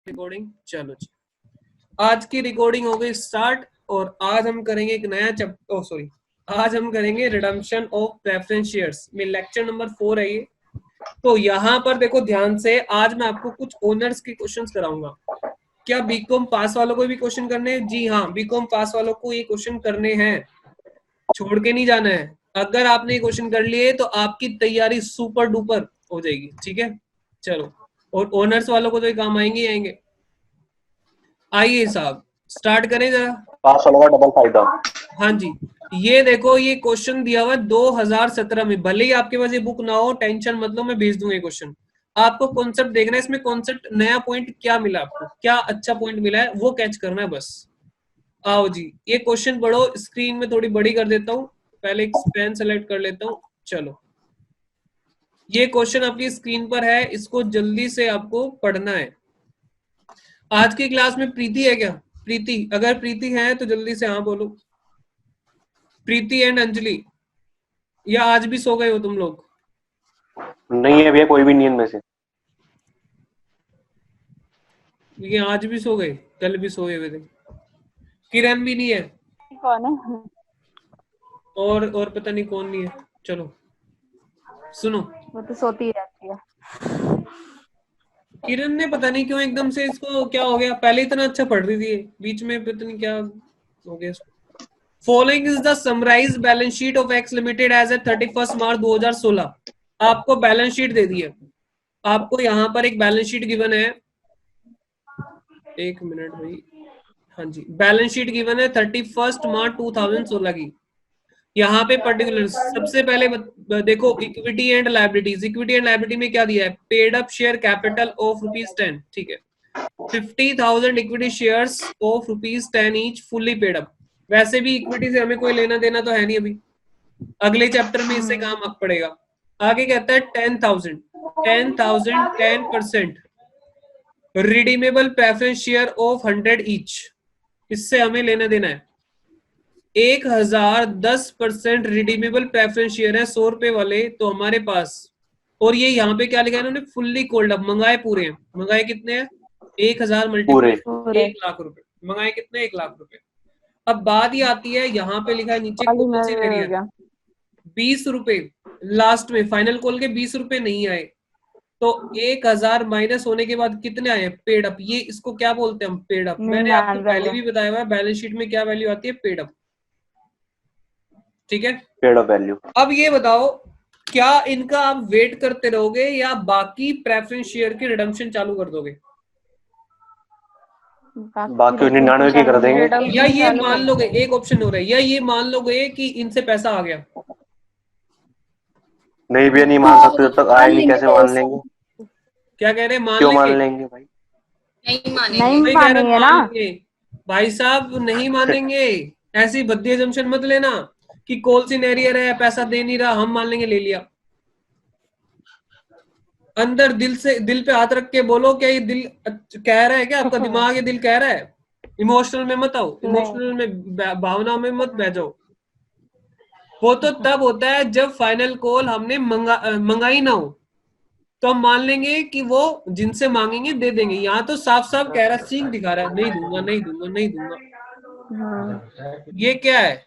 Recording. चलो जी, आज की रिकॉर्डिंग हो गई स्टार्ट और आज हम करेंगे एक नया आज हम करेंगे रिडम्पशन ऑफ प्रेफरेंस शेयर्स में लेक्चर नंबर 4 है ये। तो यहाँ पर देखो ध्यान से, आज मैं आपको कुछ ओनर्स के क्वेश्चंस कराऊंगा। क्या बीकॉम पास वालों को भी क्वेश्चन करने हैं? जी हाँ, बीकॉम पास वालों को ये क्वेश्चन करने हैं, छोड़ के नहीं जाना है। अगर आपने ये क्वेश्चन कर लिए तो आपकी तैयारी सुपर डुपर हो जाएगी। ठीक है, चलो, और ओनर्स वालों को तो ये काम आएंगे ही आएंगे। आइए साहब, स्टार्ट करें जरा। पास वालों का डबल फायदा। हाँ जी, ये देखो, ये क्वेश्चन दिया हुआ है 2017 में। भले ही आपके पास ये बुक ना हो, टेंशन मत लो, मैं भेज दूंगा ये क्वेश्चन। आपको कॉन्सेप्ट देखना है, इसमें कॉन्सेप्ट नया पॉइंट क्या मिला आपको, क्या अच्छा पॉइंट मिला है वो कैच करना है बस। आओ जी, ये क्वेश्चन पढ़ो। स्क्रीन में थोड़ी बड़ी कर देता हूँ, पहले एक पेन सेलेक्ट कर लेता हूँ। चलो, ये क्वेश्चन आपकी स्क्रीन पर है, इसको जल्दी से आपको पढ़ना है। आज की क्लास में प्रीति है क्या? प्रीति, अगर प्रीति है तो जल्दी से हाँ बोलो। प्रीति एंड अंजलि, या आज भी सो गए हो तुम लोग? नहीं है भैया, कोई भी नहीं है इनमें से। ये आज भी सो गए, कल भी सोए हुए थे। किरण भी नहीं है, कौन है? और पता नहीं कौन नहीं है। चलो सुनो, वो तो सोती रहती है। किरण ने पता नहीं क्यों एकदम से इसको क्या हो गया, पहले इतना अच्छा पढ़ रही थी, बीच में पता नहीं क्या हो गया इसको। Following is the summarise balance sheet of X limited as a 31 March 2016। आपको बैलेंस शीट दे दी है, आपको यहाँ पर एक बैलेंस शीट गिवन है। एक मिनट भाई, हाँ जी, बैलेंस शीट गिवन है 31 मार्च 2016 की। यहाँ पे पर्टिकुलर सबसे पहले देखो, equity and liabilities. Equity and liability में क्या दिया है? Paid up share capital of ₹10। ठीक है, 50,000 equity shares of ₹10 each, fully paid up. वैसे भी इक्विटी से हमें कोई लेना देना तो है नहीं अभी, अगले चैप्टर में इससे काम पड़ेगा। आगे कहता है 10,000 10% redeemable preference share of 100 each, इससे हमें लेना देना है 1000। 10% रिडीमेबल प्रेफरेंस शेयर है 100 रुपए वाले तो हमारे पास। और ये यहाँ पे क्या लिखा है इन्होंने? Fully cold up. मंगाए पूरे हैं, मंगाए कितने हैं? 1000 मल्टीप्लाई 1 लाख रुपए। मंगाए कितने? 1 लाख रुपए। अब बात ये आती है, यहाँ पे लिखा है नीचे कौन सी वेरिएंट? 20 रुपए लास्ट में, फाइनल कॉल के 20 रुपए नहीं आए तो 1000 माइनस होने के बाद कितने आए? Paid up. ये इसको क्या बोलते हैं हम? Paid up. मैंने आपको पहले भी बताया हुआ है, बैलेंस शीट में क्या वैल्यू आती है? Paid up. ठीक है, पेड अप वैल्यू। अब ये बताओ, क्या इनका आप वेट करते रहोगे या बाकी प्रेफरेंस शेयर की रिडम्पशन चालू कर दोगे? बाकी 99 की कर देंगे। या ये मान लोगे, एक ऑप्शन हो रहा है, या ये मान लोगे कि इनसे पैसा आ गया? नहीं भैया, नहीं मान सकते, जब तक आए नहीं कैसे मान लेंगे? क्या कह रहे हैं? मान क्यों लेंगे? मान लेंगे भाई? नहीं कोई कह रहा है मान लेंगे। भाई साहब नहीं मानेंगे, ऐसी भद्दी असम्पशन मत लेना कि कॉल सीनेरियर है, पैसा दे नहीं रहा, हम मान लेंगे, ले लिया। अंदर दिल से, दिल पे हाथ रख के बोलो, क्या ये दिल कह रहा है? क्या आपका दिमाग ये दिल कह रहा है? इमोशनल में मत आओ, इमोशनल में, भावना में मत बह जाओ। वो तो तब होता है जब फाइनल कॉल हमने मंगाई ना हो, तो हम मान लेंगे कि वो जिनसे मांगेंगे दे देंगे। यहाँ तो साफ साफ कह रहा, सींग दिखा रहा है, नहीं दूंगा नहीं दूंगा नहीं दूंगा। ये क्या है?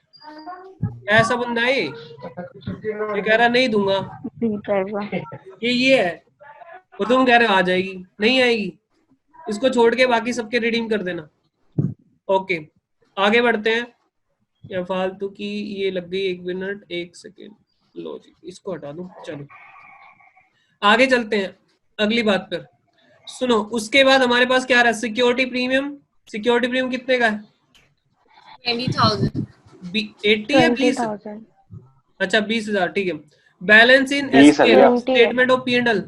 ऐसा बंदा है ये कह रहा नहीं दूंगा, ये है। और तुम कह रहे हो आ जाएगी, नहीं आएगी। इसको छोड़ के बाकी सबके रिडीम कर देना। ओके, आगे बढ़ते हैं। या फालतू की ये लग गई, 1 मिनट 1 सेकेंड, लो जी इसको हटा दूं। चलो आगे चलते हैं अगली बात पर। सुनो, उसके बाद हमारे पास क्या रहा? Security premium. सिक्योरिटी प्रीमियम कितने का है? 20,000 80 है 20? अच्छा 20,000, ठीक है। बैलेंस इन 20 है भैया। स्टेटमेंट ऑफ P&L,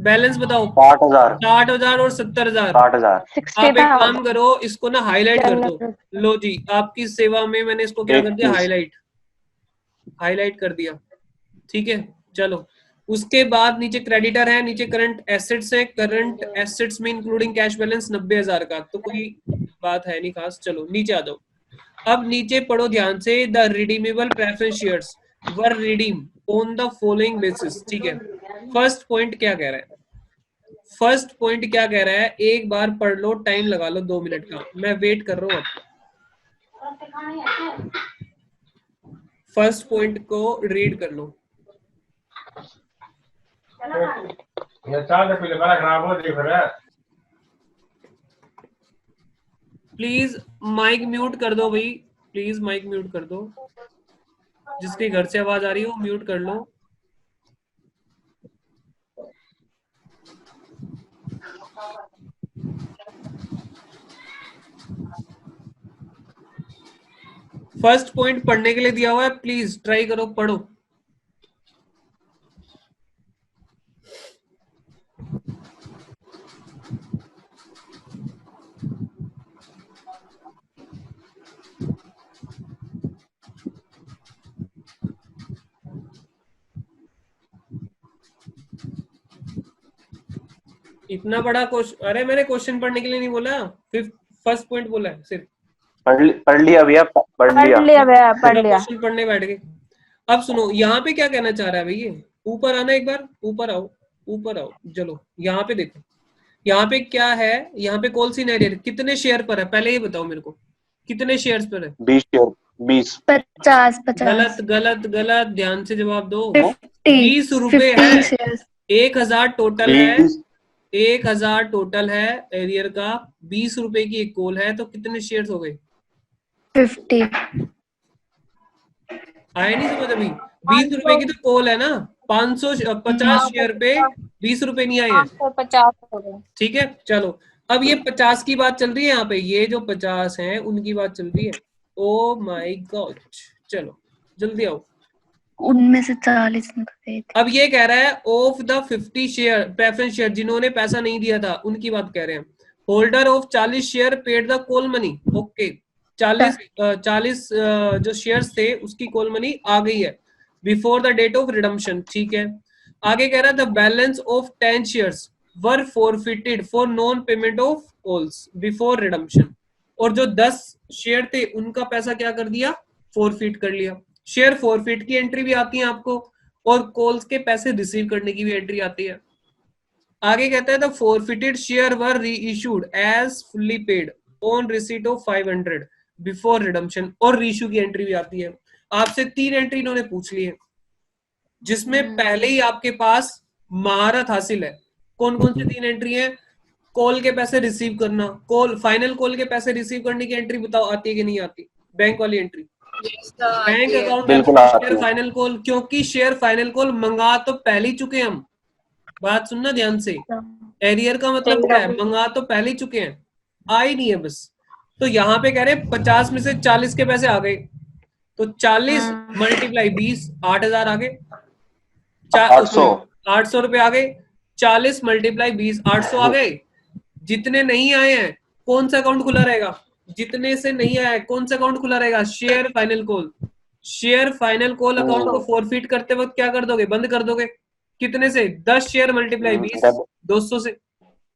बैलेंस बताओ। 60,000 60,000 और 70,000। 60,000। आप एक काम करो, इसको ना हाईलाइट कर दो। लो जी, आपकी सेवा में मैंने इसको क्या कर दिया? हाईलाइट कर दिया। ठीक है, चलो उसके बाद नीचे क्रेडिटर है, नीचे करंट एसेट्स है। करंट एसेट्स में इंक्लूडिंग कैश बैलेंस 90,000 का, तो कोई बात है नहीं खास। चलो नीचे आ जाओ। अब नीचे पढ़ो ध्यान से। The redeemable preference shares were redeem on the following basis. ठीक है, फर्स्ट पॉइंट क्या कह रहा है? फर्स्ट पॉइंट क्या कह रहा है, एक बार पढ़ लो, टाइम लगा लो 2 मिनट का, मैं वेट कर रहा हूँ अब। फर्स्ट पॉइंट को रीड कर लो। प्लीज माइक म्यूट कर दो भाई, प्लीज माइक म्यूट कर दो, जिसके घर से आवाज आ रही हो म्यूट कर लो। फर्स्ट पॉइंट पढ़ने के लिए दिया हुआ है, प्लीज ट्राई करो, पढ़ो। इतना बड़ा क्वेश्चन, अरे मैंने क्वेश्चन पढ़ने के लिए नहीं बोला, फिफ्थ फर्स्ट पॉइंट बोला है सिर्फ। पढ़ लिया भैया, पढ़ लिया भैया, पढ़ लिया। क्वेश्चन पढ़ने बैठ गए। अब सुनो, यहाँ पे क्या कहना चाह रहा है भैया, ऊपर आना एक बार, ऊपर आओ, ऊपर आओ, चलो यहाँ पे देखो, यहाँ पे क्या है, यहाँ पे कॉल सिनेरियो कितने शेयर पर है, पहले ये बताओ मेरे को, कितने शेयर्स पर है? 20 शेयर, 20। 50 गलत गलत गलत, ध्यान से जवाब दो। 20 रुपए है, 50 1000 टोटल है, 20 1000 टोटल है एरियर का, 20 रुपए की एक कॉल है, तो कितने शेयर्स हो गए? 50 आया नहीं समझ अभी? 20 रुपए की तो कॉल है ना, 50 शेयर पे 20 रुपए नहीं आए हैं, 50 हो गए। ठीक है। चलो अब ये 50 की बात चल रही है, यहाँ पे ये जो 50 हैं उनकी बात चल रही है। ओ माय गॉड, चलो जल्दी आओ। उनमें से 40 निकले थे। अब ये कह रहा है of the 50 share preference share, जिन्होंने पैसा नहीं दिया था उनकी बात कह रहे हैं। Holder of 40 share paid the call money, okay, 40 जो शेयर्स थे उसकी कॉल मनी आ गई है before the date of redemption, ठीक है। आगे कह रहा है the balance of 10 shares were forfeited for non payment of calls before redemption, और जो 10 शेयर थे उनका पैसा क्या कर दिया, फॉरफिट कर लिया। शेयर फॉरफिट की एंट्री भी आती है आपको, और कॉल्स के पैसे रिसीव करने की भी एंट्री आती है। आगे कहता है the forfeited share were reissued as fully paid on receipt of 500 before redemption, और रीइश्यू की एंट्री भी आती है। आपसे 3 एंट्री इन्होंने पूछ ली है, जिसमें पहले ही आपके पास महारत हासिल है। कौन कौन सी 3 एंट्री है? कॉल के पैसे रिसीव करना, कॉल फाइनल कॉल के पैसे रिसीव करने की एंट्री बताओ आती है कि नहीं आती? बैंक वाली एंट्री, बैंक अकाउंट बिल्कुल में आती शेयर है। फाइनल कॉल, क्योंकि शेयर फाइनल कॉल मंगा तो पहले ही चुके हैं हम, बात सुनना ध्यान से। एरियर का मतलब क्या है, मंगा तो पहले ही चुके हैं, आई नहीं है बस। तो यहाँ पे कह रहे 50 में से 40 के पैसे आ गए, तो 40 मल्टीप्लाई 20, 8000 आ गए, 800 रुपए आ गए, 40 मल्टीप्लाई 20, 800 आ गए। जितने नहीं आए हैं कौन सा अकाउंट खुला रहेगा? जितने से नहीं आया है कौन सा अकाउंट खुला रहेगा? Share final call. Share final call account को फॉरफिट करते वक्त क्या कर दोगे, बंद कर दोगे। कितने से? 10 शेयर मल्टीप्लाई 20, 200 से,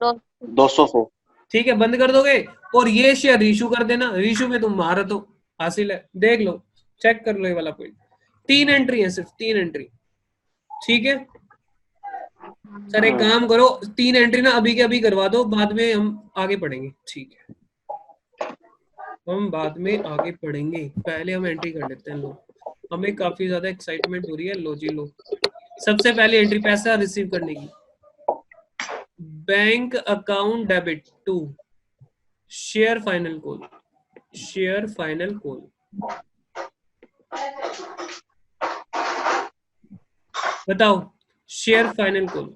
200 से, ठीक है, बंद कर दोगे। और ये शेयर रीशू कर देना, रीशू में तुम महारत हो हासिल है, देख लो, चेक कर लो ये वाला पॉइंट। 3 एंट्री है, सिर्फ 3 एंट्री, ठीक है। सर एक काम करो, 3 एंट्री ना अभी के अभी करवा दो, बाद में हम आगे पढ़ेंगे, ठीक है, हम बाद में आगे पढ़ेंगे, पहले हम एंट्री कर लेते हैं। लो, हमें काफी ज्यादा एक्साइटमेंट हो रही है, लो जी लो। सबसे पहले एंट्री पैसा रिसीव करने की, bank account debit to share final call, share final call, बताओ शेयर फाइनल कॉल।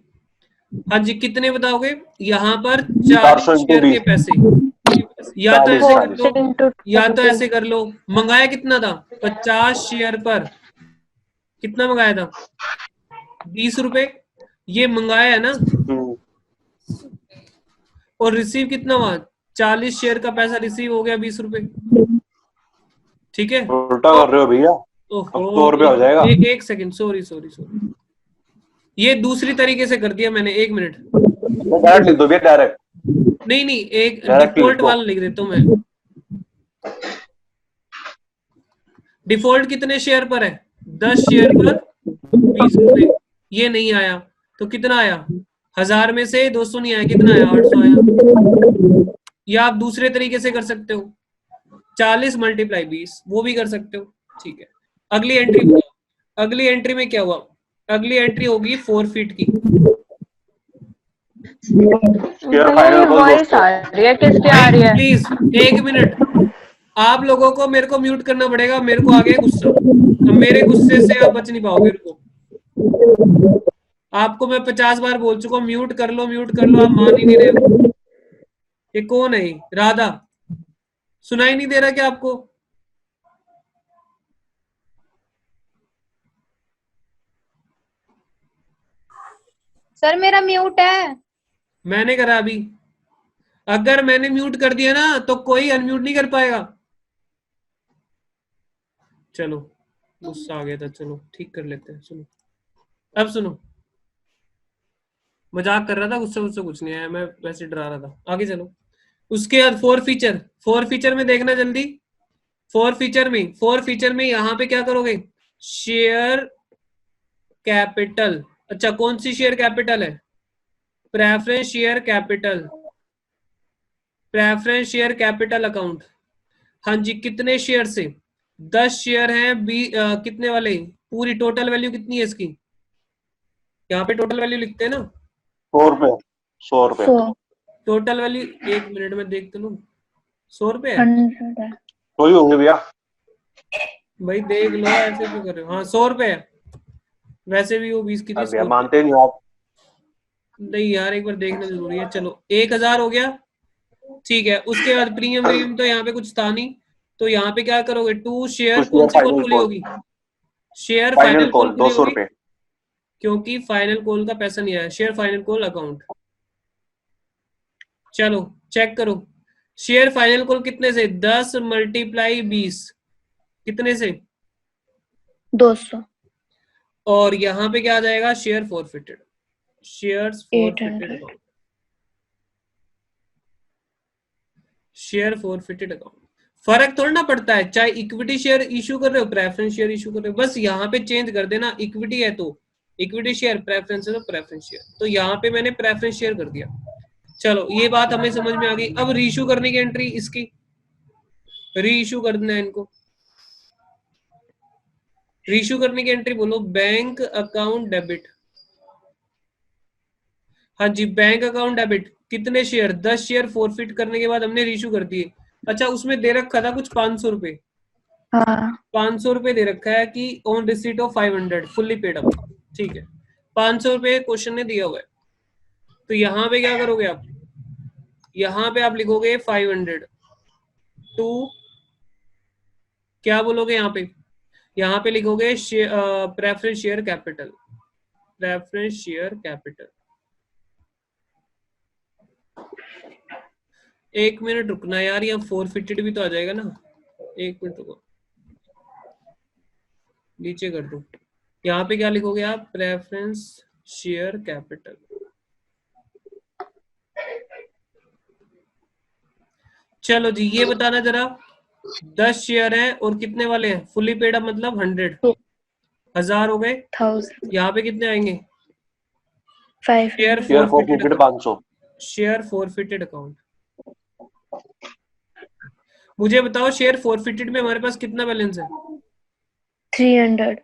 हाँ जी, कितने बताओगे? यहाँ पर 40 शेयर के पैसे, या तो ऐसे कर लो, या तो ऐसे कर लो। मंगाया कितना था? 50 शेयर पर कितना मंगाया था? 20 रुपए, ये मंगाया है ना। और रिसीव कितना हुआ? 40 शेयर का पैसा रिसीव हो गया 20 रुपए, ठीक है। उल्टा कर रहे हो भैया, अब 100 रुपया हो जाएगा। एक सेकंड, सॉरी सॉरी सॉरी, ये दूसरी तरीके से कर दिया मैंने, 1 मिनट। डायरेक्ट लिख दो भैया, डायरेक्ट। नहीं नहीं, एक Direct डिफॉल्ट लिख दो। वाला लिख देता हूँ मैं। डिफॉल्ट कितने शेयर पर है? 10 शेयर पर 20 रुपए, ये नहीं आया तो कितना आया? 1000 में से 200 नहीं आया, कितना आया? 800 आया। या आप दूसरे तरीके से कर सकते हो, 40 मल्टीप्लाई 20, वो भी कर सकते हो। ठीक है, अगली एंट्री बताओ। अगली एंट्री में क्या हुआ? अगली एंट्री होगी 4 फीट की। वॉइस आ रही है, किसकी आ रही है? प्लीज 1 मिनट, आप लोगों को मेरे को म्यूट करना पड़ेगा, मेरे को आ गया गुस्सा। अब मेरे गुस्से से आप बच नहीं पाओगे। रुको, आपको मैं 50 बार बोल चुका हूँ म्यूट कर लो, म्यूट कर लो, आप मान ही नहीं रहे हो। ये कौन है? राधा, सुनाई नहीं दे रहा क्या आपको? सर मेरा म्यूट है। मैंने करा अभी। अगर मैंने म्यूट कर दिया ना तो कोई अनम्यूट नहीं कर पाएगा। चलो, गुस्सा आ गया था, चलो ठीक कर लेते हैं। सुनो, अब सुनो, मजाक कर रहा था, गुस्सा गुस्सा कुछ नहीं आया, मैं वैसे डरा रहा था। आगे चलो। उसके बाद 4 फीचर में देखना जल्दी। 4 फीचर में यहां पे क्या करोगे? Share capital. अच्छा, कौन सी शेयर कैपिटल है? Preference share capital. Preference share capital account. हाँ जी, कितने शेयर से? 10 शेयर हैं। कितने वाले? पूरी टोटल वैल्यू कितनी है इसकी? यहाँ पे टोटल वैल्यू लिखते हैं ना, 100 रुपए। टोटल वैल्यू 1 मिनट में देख तो लूं। 100 रुपए है 100 है। वही होंगे भैया। भाई देख लो, ऐसे क्यों कर रहे हो? हाँ 100 रुपए है। वैसे भी वो 20 की थी। भैया मानते नहीं आप। नहीं यार, एक बार देखना जरूरी है। चलो 1000 हो गया। ठीक है, उसके बाद प्रीमियम प्रीमियम तो यहाँ पे कुछ था नहीं, तो यहाँ पे क्या करोगे? 2 शेयर। कौन सी कॉल खुली होगी? शेयर फाइनल कॉल खुली 200 होगी, रुपए। क्योंकि फाइनल कॉल का पैसा नहीं आया। Share final call account. चलो चेक करो, शेयर फाइनल कॉल कितने से? 10 मल्टीप्लाई 20, कितने से? 200। और यहाँ पे क्या आ जाएगा? Share forfeited. Shares forfeited 800। Account. Share forfeited account. फर्क थोड़ा ना पड़ता है, चाहे इक्विटी शेयर इशू कर रहे हो, प्रेफरेंस शेयर इशू कर रहे हो, बस यहाँ पे चेंज कर देना। इक्विटी है तो इक्विटी शेयर, प्रेफरेंस है तो प्रेफरेंस शेयर। तो यहाँ पे मैंने प्रेफरेंस शेयर कर दिया। चलो, ये बात हमें समझ में आ गई। अब रीइशू करने की एंट्री इसकी, रीइशू करना है इनको। रीइशू करने की एंट्री बोलो, बैंक अकाउंट डेबिट। हाँ जी, बैंक अकाउंट डेबिट। कितने शेयर? 10 शेयर फॉरफिट करने के बाद हमने रीइशू कर दिए। अच्छा, उसमें दे रखा था कुछ 500 रुपए। हाँ 500 रुपए दे रखा है कि on receipt of 500 fully paid up. ठीक है, 500 रुपए क्वेश्चन ने दिया हुआ है, तो यहाँ पे क्या करोगे आप? यहाँ पे आप लिखोगे 500 टू, क्या बोलोगे यहाँ पे लिखोगे preference share capital. Preference share capital. 1 minute रुकना यार, यहाँ फॉरफिटेड भी तो आ जाएगा ना। 1 मिनट रुको, नीचे कर दो। यहाँ पे क्या लिखोगे आप? Preference share capital. चलो जी, ये बताना जरा, 10 शेयर है और कितने वाले हैं? फुली पेड अप मतलब 100। 1000 हो गए। 1000। यहाँ पे कितने आएंगे? 500। Share share forfeited forfeited 500। Share forfeited account. मुझे बताओ, शेयर फॉरफिटेड में हमारे पास कितना बैलेंस है? 300।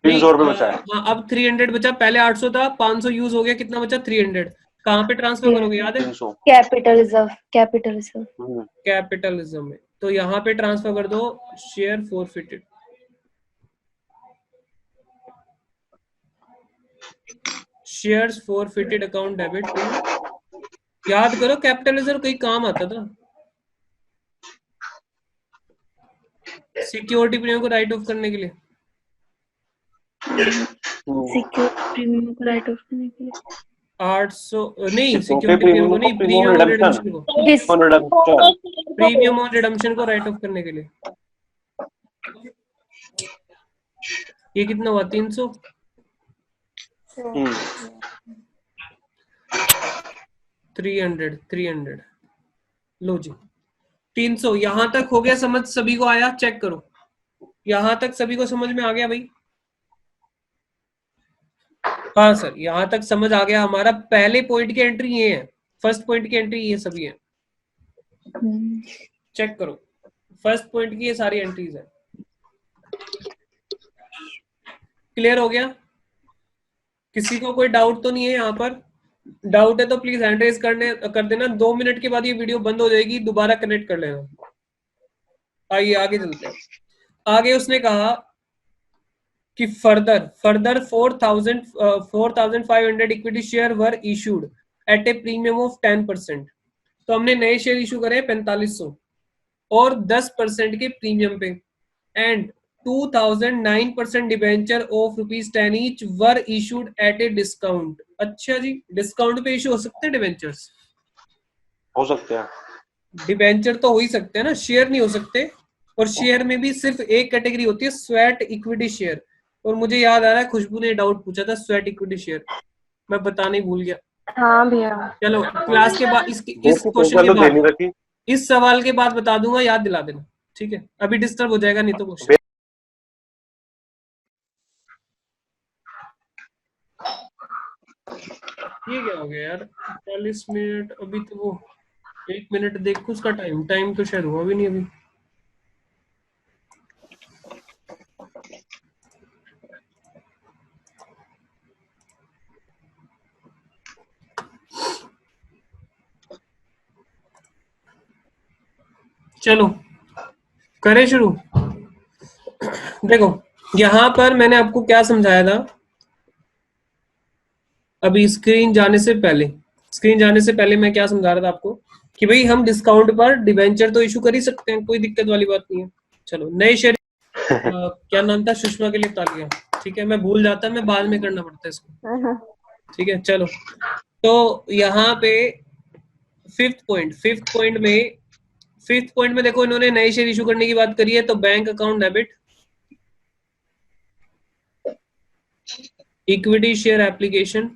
300 रुपए बचा है। हाँ, अब 300 बचा। पहले 800 था, 500 यूज हो गया, कितना बचा? 300। कहाँ पे ट्रांसफर करोगे, याद है? 300। कैपिटलिज्म। कैपिटलिज्म। कैपिटलिज्म में। तो यहाँ पे ट्रांसफर कर दो share forfeited. Shares forfeited account debit to, याद करो कैपिटलिज्म कहीं काम आता था। सिक्योरिटी प्रीमियम को राइट ऑफ करने के लिए। सिक्योरिटी प्रीमियम को राइट ऑफ करने के लिए 800 नहीं, सिक्योरिटी प्रीमियम को नहीं, प्रीमियम और रिडम्पशन को। प्रीमियम और रिडम्पशन को राइट ऑफ करने के लिए। ये कितना हुआ? 300। 300 लो जी, 300। यहां तक हो गया समझ? सभी को आया? चेक करो, यहां तक सभी को समझ में आ गया भाई? हाँ सर, यहाँ तक समझ आ गया हमारा। पहले पॉइंट की एंट्री ये है, फर्स्ट पॉइंट की एंट्री ये सभी है। चेक करो, फर्स्ट पॉइंट की ये सारी एंट्रीज है। क्लियर हो गया? किसी को कोई डाउट तो नहीं है यहाँ पर? डाउट है तो प्लीज हैंड रेज कर देना। 2 मिनट के बाद ये वीडियो बंद हो जाएगी, दोबारा कनेक्ट कर लेना। आइए आगे चलते हैं। आगे उसने कहा कि further 4,500 equity share were issued at a premium of 10%। तो हमने नए शेयर इशू करे 4500 और 10% के प्रीमियम पे, and 2009% debenture of ₹10 each were issued at a discount. अच्छा जी, डिस्काउंट पे इशू हो सकते हैं डिबेंचर्स? हो सकते हैं। डिबेंचर तो हो ही सकते हैं ना, शेयर नहीं हो सकते। और शेयर में भी सिर्फ एक कैटेगरी होती है, स्वेट इक्विटी शेयर। और मुझे याद आ रहा है खुशबू ने डाउट पूछा था स्वेट इक्विटी शेयर, मैं बताने भूल गया। हाँ भैया। चलो क्लास के बाद इस देखो क्वेश्चन पेपर के तो बाद, देनी रखी। इस सवाल के बाद बता दूंगा, याद दिला देना, ठीक है? अभी डिस्टर्ब हो जाएगा नहीं तो क्वेश्चन। ये क्या हो गया यार, 40 मिनट अभी तो वो 1 मिनट देखो उसका टाइम तो शायद हुआ भी नहीं अभी। चलो करें शुरू। देखो यहां पर मैंने आपको क्या समझाया था अभी, स्क्रीन जाने से पहले मैं क्या समझा रहा था आपको कि भाई हम डिस्काउंट पर डिबेंचर तो इशू कर ही सकते हैं, कोई दिक्कत वाली बात नहीं है। चलो नए शेयर क्या नाम था, सुषमा के लिए तालियां। ठीक है, मैं भूल जाता, मैं बाद में करना पड़ता है इसको। ठीक है चलो, तो यहाँ पे फिफ्थ पॉइंट में देखो इन्होंने नए शेयर इशू करने की बात करी है, तो bank account debit, equity share application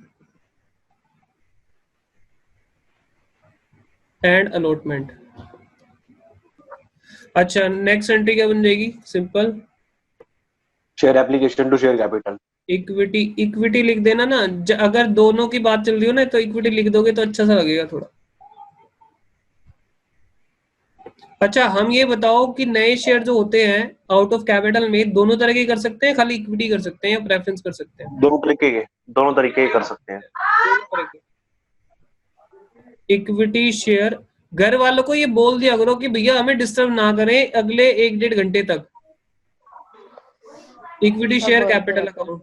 and allotment. अच्छा नेक्स्ट एंट्री क्या बन जाएगी? Simple share application to share capital. Equity लिख देना ना, अगर दोनों की बात चल रही हो ना तो इक्विटी लिख दोगे तो अच्छा सा लगेगा थोड़ा। अच्छा हम ये बताओ कि नए शेयर जो होते हैं आउट ऑफ कैपिटल में, दोनों तरह के कर सकते हैं, खाली इक्विटी कर सकते हैं या प्रेफरेंस कर सकते हैं? दोनों तरीके के कर सकते हैं। इक्विटी शेयर, घर वालों को ये बोल दिया करो कि भैया हमें डिस्टर्ब ना करें अगले 1-1.5 घंटे तक। Equity share capital account.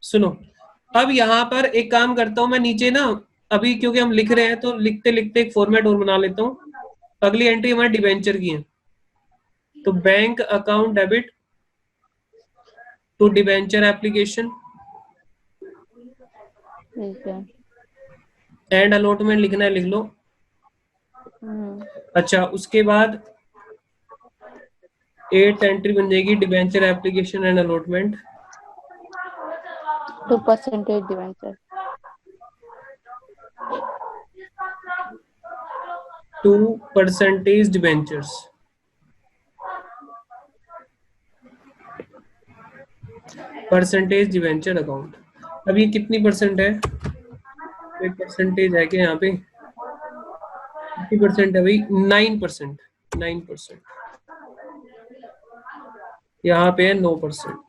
सुनो अब यहाँ पर एक काम करता हूं मैं, नीचे ना अभी क्योंकि हम लिख रहे हैं तो लिखते लिखते एक फॉर्मेट और बना लेता हूँ। अगली एंट्री हमारी डिबेंचर की है, तो bank account debit to debenture application and allotment लिखना है, लिख लो। अच्छा उसके बाद 8th एंट्री बन जाएगी debenture application and allotment 2% debenture, 2% debentures. Percentage debenture account. अब ये कितनी परसेंट है? एक परसेंटेज है कि यहाँ पे कितनी परसेंट है भाई? 9%। यहाँ पे है 9%।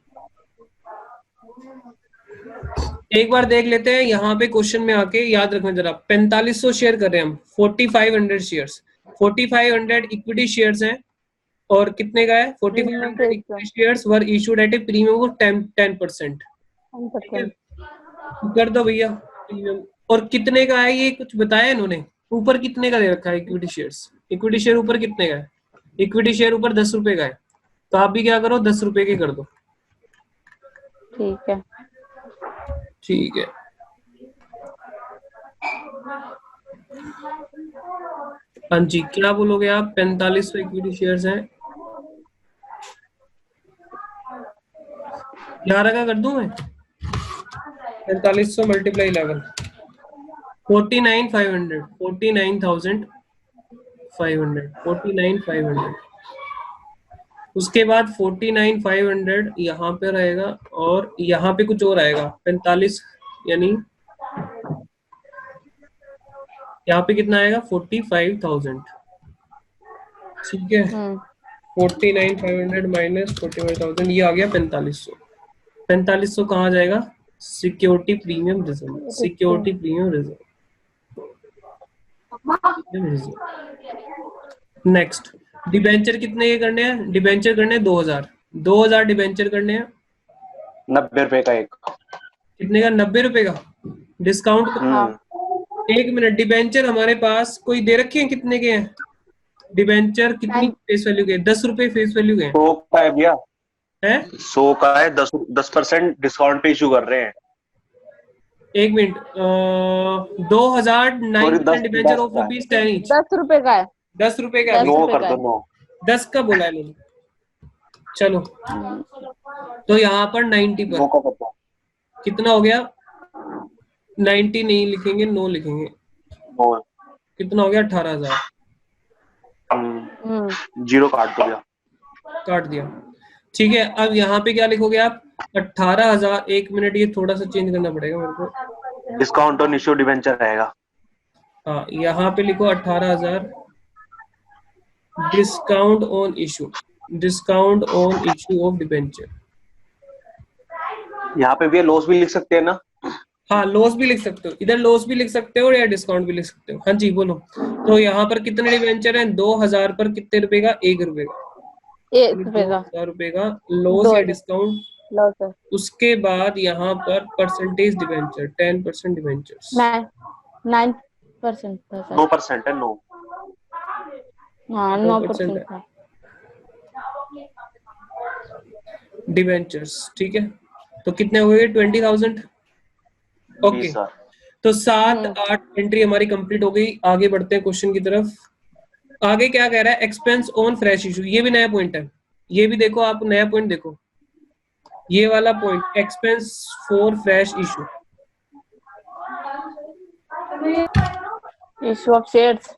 एक बार देख लेते हैं यहाँ पे क्वेश्चन में आके, याद रखना जरा, 4500 शेयर कर रहे हैं हम, 4500 शेयर्स, 4500 इक्विटी शेयर्स हैं, और कितने का है? 4500 equity shares were issued at a premium of 10%। कर दो भैया प्रीमियम। और कितने का है ये कुछ बताया इन्होंने? ऊपर कितने का दे रखा है इक्विटी शेयर्स? इक्विटी शेयर ऊपर कितने का है? इक्विटी शेयर ऊपर 10 रुपए का है, तो आप भी क्या करो 10 रुपए के कर दो। ठीक है। ठीक है हाँ जी, क्या बोलोगे आप? 4500 इक्विटी शेयर्स हैं, 11 का कर दूं मैं? 4500 मल्टीप्लाई 11, 49,500। उसके बाद 49,500 यहाँ पे रहेगा, और यहाँ पे कुछ और आएगा 45 यानी यहाँ पे कितना आएगा 45,000, ठीक है। 49,500 माइनस 45,000, ये आ गया 4500। 4500 कहाँ जाएगा? Security premium reserve, security premium reserve. Next, debenture कितने के करने हैं? डिबेंचर करने हैं 2000, 2000 डिबेंचर करने हैं। 90 रुपए का एक। कितने का? 90 रुपए का। डिस्काउंट एक मिनट, डिबेंचर हमारे पास कोई दे रखे हैं कितने के हैं? डिबेंचर कितनी फेस वैल्यू के? 10 रुपए फेस वैल्यू के 100 का है भैया, हैं? 100 का है, 10% डिस्काउंट पे इशू कर रहे हैं। एक मिनट, 2009 डिबेंचर ऑफ ₹10 ईच। 10 रुपए का है। 10 रुपए का 9 कर दो, 9। 10 का बोला है मैंने। चलो, तो यहाँ पर 90 पर 9 का पता। कितना हो गया? 90 नहीं लिखेंगे, 9 लिखेंगे। 9 कितना हो गया? 18,000। जीरो काट दो भैया। काट दिया, ठीक है। अब यहाँ पे क्या लिखोगे आप? 18,000। एक मिनट, ये थोड़ा सा चेंज करना पड़ेगा मेरे को। डिस्काउंट ऑन इशू डिबेंचर रहेगा। हाँ, यहाँ पे लिखो 18,000 discount on issue, discount on issue of debenture. यहाँ पे भी लॉस भी लिख सकते हैं ना? हाँ, लॉस भी लिख सकते हो, इधर लॉस भी लिख सकते हो या डिस्काउंट भी लिख सकते हो। हाँ जी बोलो। तो यहाँ पर कितने डिबेंचर हैं? 2000 पर कितने रुपए का? 1 रुपए का। 1 रुपए का 2000 रुपए का लॉस या डिस्काउंट। लॉस है। उसके बाद यहाँ पर परसेंटेज डिबेंचर, 10% डिबेंचर्स। 9% 9% है, 9। हाँ 9% है डिबेंचर्स, ठीक है। तो कितने हो गए? 20,000। ओके, सर तो 7-8 एंट्री हमारी कंप्लीट हो गई। आगे बढ़ते हैं क्वेश्चन की तरफ। आगे क्या कह रहा है? Expense on fresh issue. ये भी नया पॉइंट है, ये भी देखो आप, नया पॉइंट देखो, ये वाला point, expense for fresh issue. Issue of shares.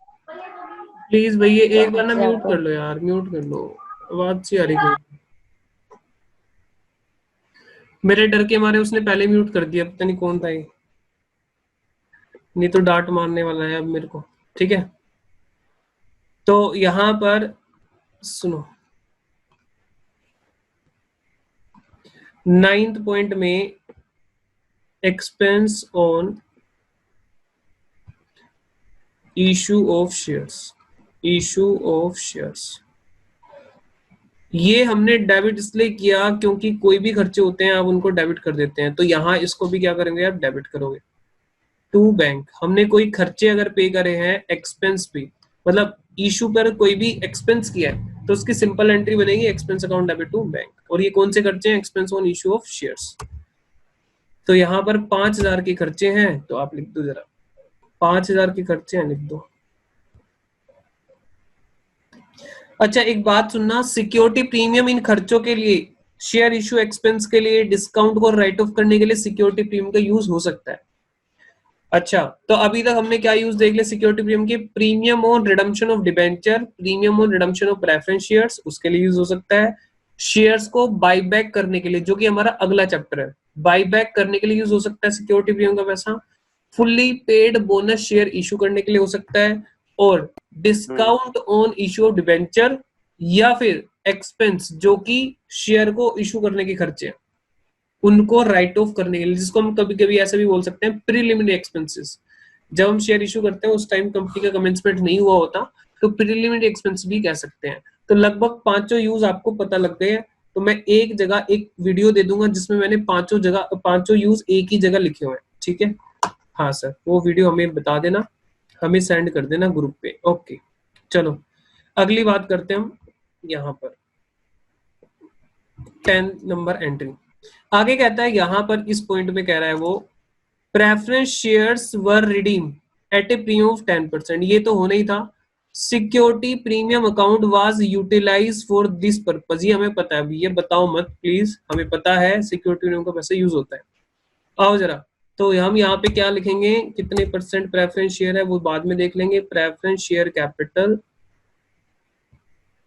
Please भैया एक बार ना म्यूट कर लो यार, म्यूट कर लो, आवाज सी आ रही है। मेरे डर के मारे उसने पहले म्यूट कर दिया, पता नहीं कौन था ये, नहीं तो डांट मारने वाला है अब मेरे को, ठीक है। तो यहां पर सुनो, 9th पॉइंट में expense on issue of shares, issue of shares, ये हमने डेबिट इसलिए किया क्योंकि कोई भी खर्चे होते हैं आप उनको डेबिट कर देते हैं। तो यहाँ इसको भी क्या करेंगे आप? डेबिट करोगे टू बैंक। हमने कोई खर्चे अगर पे करे हैं एक्सपेंस पे, मतलब इशू पर कोई भी एक्सपेंस किया है, तो उसकी सिंपल एंट्री बनेगी expense account debit to bank. और ये कौन से खर्चे हैं? Expense on issue of shares. तो यहाँ पर 5,000 के खर्चे हैं, तो आप लिख दो जरा, 5,000 के खर्चे हैं, लिख दो। अच्छा एक बात सुनना, सिक्योरिटी प्रीमियम इन खर्चों के लिए, शेयर इशू एक्सपेंस के लिए, डिस्काउंट को राइट ऑफ करने के लिए सिक्योरिटी प्रीमियम का यूज हो सकता है। अच्छा, तो अभी तक हमने क्या यूज देख लिया सिक्योरिटी प्रीमियम के? Premium on redemption of debenture, premium on redemption of preference shares, उसके लिए यूज हो सकता है। शेयर्स को बाय बैक करने के लिए, जो कि हमारा अगला चैप्टर है, बाय बैक करने के लिए यूज हो सकता है सिक्योरिटी प्रीमियम का पैसा। Fully paid bonus share issue करने के लिए हो सकता है, और discount on issue of debenture, या फिर एक्सपेंस जो कि शेयर को इशू करने के खर्चे हैं उनको राइट ऑफ करने के लिए, जिसको हम कभी कभी ऐसा भी बोल सकते हैं प्रीलिमिनरी एक्सपेंसेस। जब हम शेयर इशू करते हैं उस टाइम कंपनी का कमेंसमेंट नहीं हुआ होता, तो प्रीलिमिनरी एक्सपेंस भी कह सकते हैं। तो लगभग 5 यूज आपको पता लग गए हैं। तो मैं एक जगह एक वीडियो दे दूंगा जिसमें मैंने 5 यूज एक ही जगह लिखे हुए हैं, ठीक है। हाँ सर, वो वीडियो हमें बता देना, हमें सेंड कर देना ग्रुप पे। ओके चलो अगली बात करते हैं हम यहाँ पर 10 नंबर एंट्री। आगे कहता है यहाँ पर इस पॉइंट में कह रहा है वो, preference shares were redeem at a premium of 10%। ये तो होना ही था। Security premium account was utilise for this purpose, ये हमें पता है, अभी ये बताओ मत प्लीज, हमें पता है सिक्योरिटी प्रीमियम का पैसा यूज होता है। आओ जरा, तो हम यहाँ पे क्या लिखेंगे, कितने परसेंट प्रेफरेंस शेयर है वो बाद में देख लेंगे। प्रेफरेंस शेयर कैपिटल,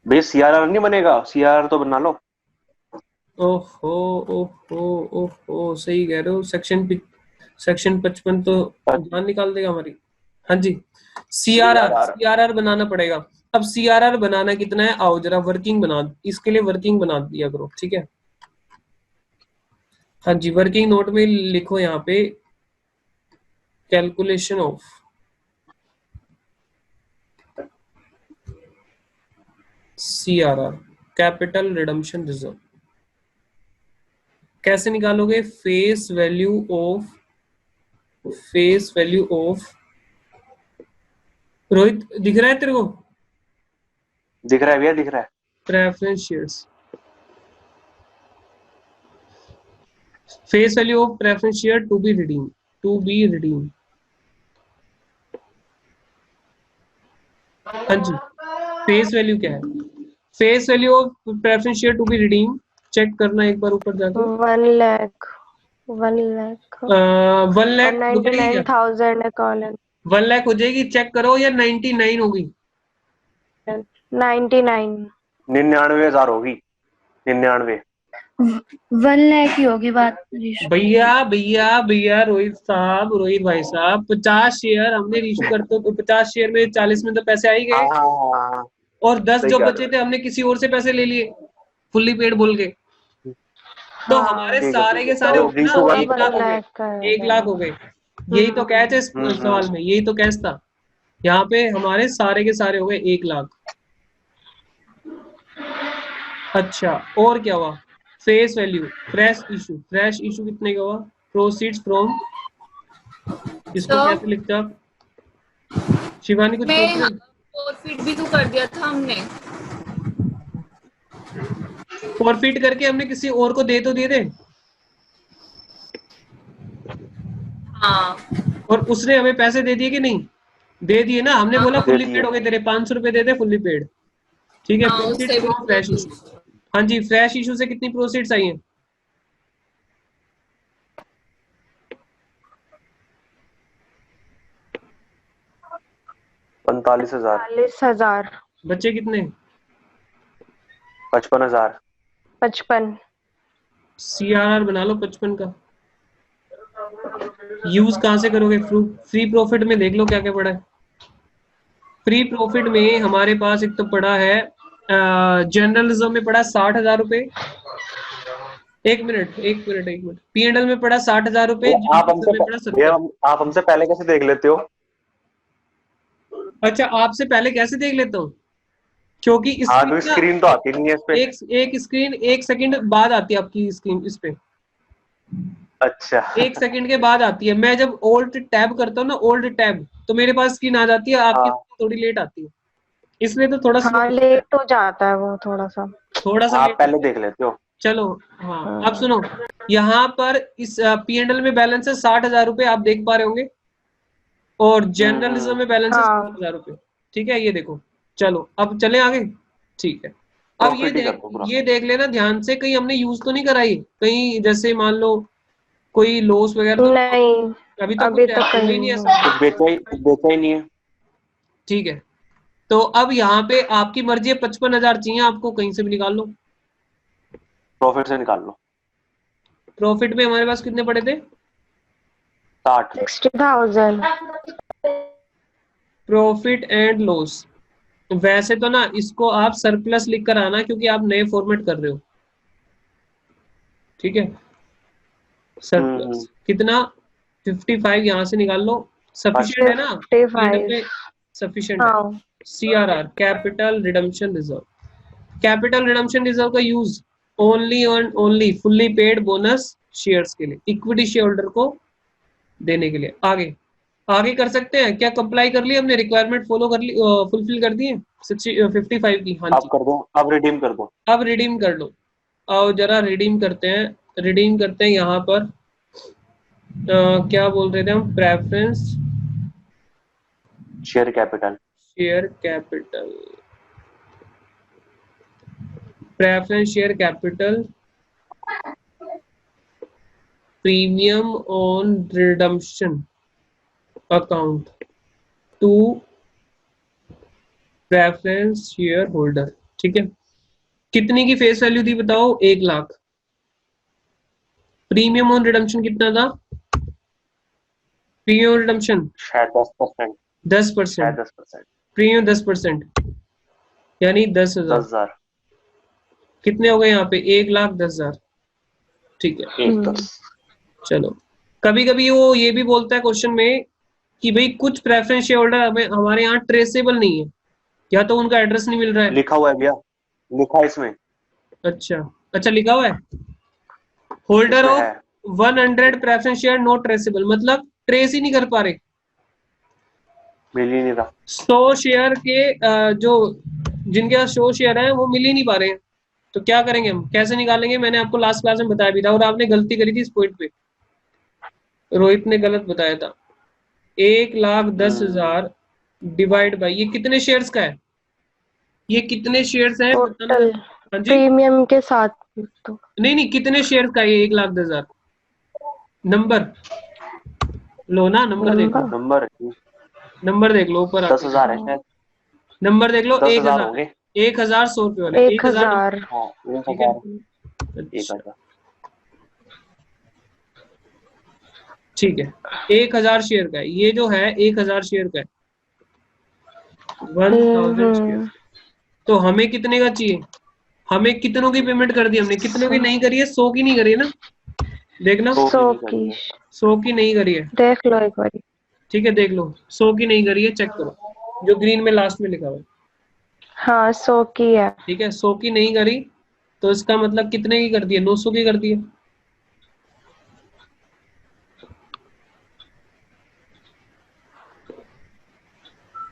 भाई सीआरआर नहीं बनेगा? सीआरआर तो बना लो। ओहो ओहो ओहो, सही कह रहे हो। सेक्शन 55 तो जान निकाल देगा हमारी। हाँ जी, सीआरआर बनाना पड़ेगा। अब सीआरआर बनाना कितना है, आओ जरा वर्किंग बना, इसके लिए वर्किंग बना दिया करो, ठीक है। हाँ जी, वर्किंग नोट में लिखो यहाँ पे calculation of CRR, capital redemption reserve. कैसे निकालोगे, फेस वैल्यू ऑफ रोहित दिख रहा है तेरे को? दिख रहा है भैया, दिख रहा है। Preference shares, face value of preference share to be redeem. हाँ जी, फेस वैल्यू क्या है, face value of preference share to be redeem, check करना एक बार ऊपर जाके। 1 लाख 1 लाख हो जाएगी, 99,000 1 लाख हो जाएगी, चेक करो, या 99 होगी? 99 99,000 होगी, 99। 1 लाख ही होगी बात। भैया रोहित भाई साहब, 50 शेयर हमने इशू करते तो 50 शेयर में 40 में तो पैसे आ ही गए, हाँ, और 10 सही जो कह रहे बचे थे हमने किसी और से पैसे ले लिए फुल्ली पेड बोल के, तो हमारे ठीक है, सारे ठीक के है। सारे तो हो गए ना, issue 1 लाख हो गए, 1 लाख हो गए। यही तो कैच है इस सवाल में, यही तो कैच था यहाँ पे, हमारे सारे के सारे हो गए 1 लाख। अच्छा, और क्या हुआ, फेस वैल्यू फ्रेश इशू कितने का हुआ, प्रोसीड्स फ्रॉम, इसको तो कैसे लिखते हो आप? शिवानी कुछ बोल रही हो? फॉरफिट भी तो कर दिया था हमने। फॉरफिट करके हमने किसी और को दे तो दिए थे, हाँ, और उसने हमें पैसे दे दिए कि नहीं? दे दिए ना, हमने बोला दे फुल्ली दिए। पेड हो गए तेरे, 500 रुपए दे दे फुल्ली पेड, ठीक है। हाँ, प्रोसीड्स उससे भी फ्रॉम फ्रेश इशू, हाँ जी, फ्रेश इशू से कितनी प्रोसीड्स आई हैं? 45,000। 40,000 बच्चे कितने? 55,000। 55 सीआरआर बना लो 55 का। यूज कहां से करोगे, फ्री प्रॉफिट में देख लो क्या क्या पड़ा है। फ्री प्रॉफिट में हमारे पास एक तो पड़ा है, जनरल रिजर्व में पड़ा 60,000 रुपए, एक मिनट, P&L में पड़ा 60,000 रुपए, आप जनरल रिजर्व में पड़ा 70। आप हमसे पहले कैसे देख लेते हो? अच्छा, आपसे पहले कैसे देख लेता हूँ, क्योंकि तो स्क्रीन तो आती नहीं है इस पे। एक स्क्रीन 1 सेकंड बाद आती है आपकी स्क्रीन इस पे, अच्छा 1 सेकंड के बाद आती है। मैं जब ओल्ड टैब करता हूँ ना, ओल्ड टैब, तो मेरे पास स्क्रीन आ जाती है, आपकी थोड़ी लेट आती है, इसलिए तो थोड़ा हाँ, लेट हो जाता है वो थोड़ा सा आप लेट। पहले देख लेते हो। चलो हाँ, अब सुनो, यहाँ पर इस P&L में बैलेंस है 60,000 रुपए, आप देख पा रहे होंगे, और जनरल रिजर्व में बैलेंस है हाँ। 60,000 रुपए, ठीक है, ये देखो। चलो अब चले आगे, ठीक है। अब ये देख लेना ध्यान से, कहीं हमने यूज तो नहीं कराई, कहीं जैसे मान लो कोई लॉस वगैरह तो नहीं, अभी तो अभी कुछ तो हुआ ही नहीं कहीं ऐसा, कुछ बेचा ही नहीं है। ठीक है। तो अब यहाँ पे आपकी मर्जी है, 55,000 चाहिए आपको, कहीं से भी निकाल लो, प्रॉफिट से निकाल लो। प्रॉफिट में हमारे पास कितने पड़े थे, 60,000 प्रॉफिट एंड लॉस। वैसे तो ना इसको आप सरप्लस लिख कर आना, क्योंकि आप नए फॉर्मेट कर रहे हो, ठीक है। सरप्लस कितना, 55 यहाँ से निकाल लो, सफिशिएंट है ना, 55 सफिशिएंट है। हाँ। CRR, capital redemption reserve, capital redemption reserve का use only fully paid bonus shares के लिए, इक्विटी शेयर होल्डर को देने के लिए। आगे कर सकते हैं क्या, कंप्लाई कर ली हमने, रिक्वायरमेंट फॉलो कर ली, फुलफिल कर दी है 55 की, हाँ जी। कर दो, अब रिडीम कर दो। अब रिडीम कर लो, आओ जरा रिडीम करते हैं यहाँ पर, क्या बोल रहे थे हम, preference share capital, preference share capital, premium on redemption account to preference shareholder, ठीक है। कितने की फेस वैल्यू थी बताओ, 1 लाख। प्रीमियम ऑन रिडम्पशन कितना था, प्रीमियम रिडम्पशन शायद 10%, 10%, शायद 10%, प्रीमियम 10%, यानी 10,000। 10,000, कितने हो गए यहाँ पे? 1,10,000। ठीक है, 1,10,000। चलो। कभी कभी वो ये भी बोलता है क्वेश्चन में कि भाई कुछ प्रेफरेंस शेयर होल्डर हमारे यहाँ ट्रेसेबल नहीं है, या तो उनका एड्रेस नहीं मिल रहा है। लिखा हुआ है भैया, लिखा है इसमें, अच्छा अच्छा, लिखा हुआ है होल्डर इसमें ऑफ है। 100 प्रेफरेंस शेयर नॉट ट्रेसेबल, मतलब ट्रेस ही नहीं कर पा रहे। मिल ही नहीं रहा। 100 शेयर के जो जिनके पास 100 शेयर है वो मिल ही नहीं पा रहे हैं, तो क्या करेंगे हम, कैसे निकालेंगे? मैंने आपको लास्ट क्लास में बताया भी था और आपने गलती करी थी इस पॉइंट पे, रोहित ने गलत बताया था। 1,10,000 डिवाइड बाई, ये कितने शेयर्स का है? ये कितने शेयर्स है टोटल हाँ जी, प्रीमियम के साथ तो नहीं कितने शेयर्स का है ये 1,10,000? नंबर लो ना, नंबर देख लो, नंबर नंबर देख लो ऊपर 10,000 है शायद, नंबर देख लो। 10,000 होंगे। 1,100 रुपये वाले 1,000। हाँ, ठीक है 1,000, 1,000। ठीक है, 1,000 शेयर का है ये, जो है 1,000 शेयर का है, 1,000 शेयर। तो हमें कितने का चाहिए? हमें कितनों की पेमेंट कर दी हमने? कितनों की नहीं करी है? 100 की नहीं करी है ना, देखना 100 की 100 की नहीं करी है। देख लो एक बार। ठीक है देख लो, 100 की नहीं करी है, चेक करो जो ग्रीन में लास्ट में लिखा हुआ है। हाँ 100 की है। ठीक है, 100 की नहीं करी तो इसका मतलब कितने की कर दी है? 900 की कर दी है।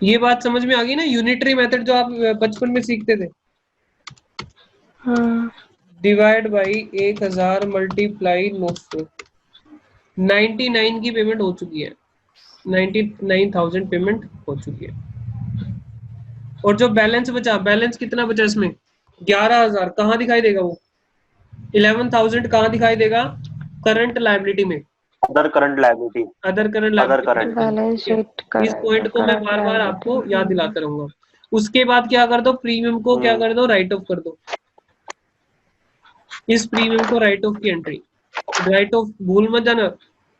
ये बात समझ में आ गई ना, यूनिटरी मेथड जो आप बचपन में सीखते थे। डिवाइड बाई 1,000 मल्टीप्लाई 900, 99 की पेमेंट हो चुकी है, 99,000 पेमेंट हो चुकी है। और जो बैलेंस बचा, बैलेंस कितना बचा इसमें? 11,000। कहाँ दिखाई देगा वो? 11,000 कहाँ दिखाई देगा? करंट लायबिलिटी में, other current liability, other current other liability. Current. Balance sheet इस पॉइंट को मैं बार बार आपको याद दिलाता रहूंगा। उसके बाद क्या कर दो, प्रीमियम को क्या कर दो, राइट ऑफ कर दो। इस प्रीमियम को राइट ऑफ की एंट्री, राइट ऑफ भूल मत जाना।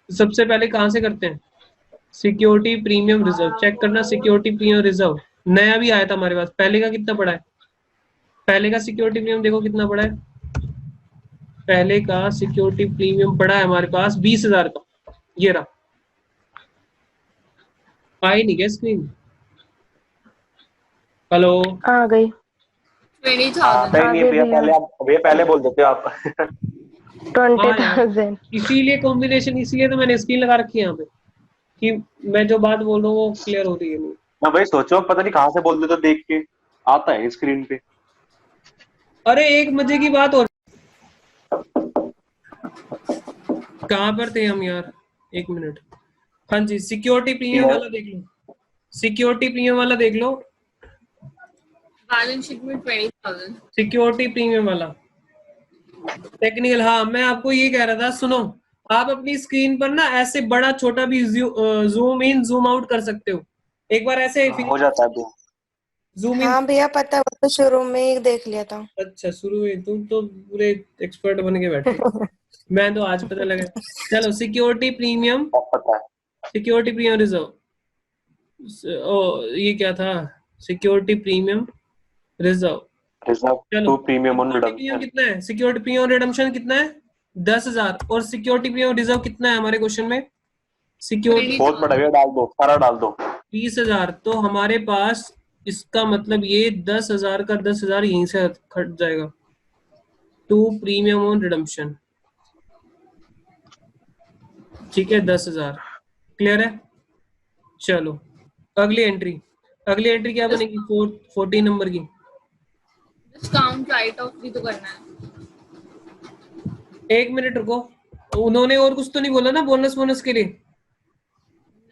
सबसे पहले कहां से करते हैं? सिक्योरिटी प्रीमियम रिजर्व, चेक करना सिक्योरिटी प्रीमियम रिजर्व नया भी आया था हमारे पास। पहले का कितना पड़ा है? पहले का सिक्योरिटी प्रीमियम देखो कितना पड़ा है। पहले का सिक्योरिटी प्रीमियम पड़ा है हमारे पास 20,000 का, ये रहा। आई नहीं क्या स्क्रीन? हेलो आ गई। 20,000। नहीं भैया, पहले आप भैया पहले बोल देते हो आप। 20,000। इसीलिए कॉम्बिनेशन, इसीलिए तो मैंने स्क्रीन लगा रखी है यहाँ पे कि मैं जो बात बोल रहा हूँ वो क्लियर हो रही है। मैं भाई सोचो पता नहीं कहाँ से बोल देते हो, देख के आता है स्क्रीन पे। अरे एक मजे की बात और, कहाँ पर थे हम यार, एक मिनट। हाँ जी, सिक्योरिटी प्रीमियम वाला देख लो, सिक्योरिटी प्रीमियम वाला देख लो, बैलेंस शीट में 20,000। सिक्योरिटी प्रीमियम वाला टेक्निकल। हाँ मैं आपको ये कह रहा था, सुनो, आप अपनी स्क्रीन पर ना ऐसे बड़ा छोटा भी जूम इन जूम आउट कर सकते हो। एक बार ऐसे हो जाता है भैया। Zoom in. हाँ भैया पता है, वो तो शुरू में ही देख लिया था। अच्छा शुरू में, तुम तो पूरे एक्सपर्ट बन के बैठे। मैं तो आज पता लगा। चलो सिक्योरिटी प्रीमियम, पता है। सिक्योरिटी प्रीमियम रिजर्व, ये क्या था? Security premium reserve. Reserve to premium on premium redemption. कितना है? सिक्योरिटी प्रीमियम रिडम्पशन कितना है? 10,000। और सिक्योरिटी प्रीमियम रिजर्व कितना है हमारे क्वेश्चन में? सिक्योरिटी बहुत बड़ा भैया, डाल दो सारा डाल दो। 20,000। तो हमारे पास इसका मतलब ये 10,000 का 10,000 यहीं से कट जाएगा टू प्रीमियम ऑन रिडम्पशन। ठीक है 10,000 क्लियर है। चलो अगली एंट्री, अगली एंट्री क्या बनेगी? 14 नंबर की। डिस्काउंट राइट ऑफ भी तो करना है। एक मिनट रुको, उन्होंने और कुछ तो नहीं बोला ना बोनस, बोनस के लिए?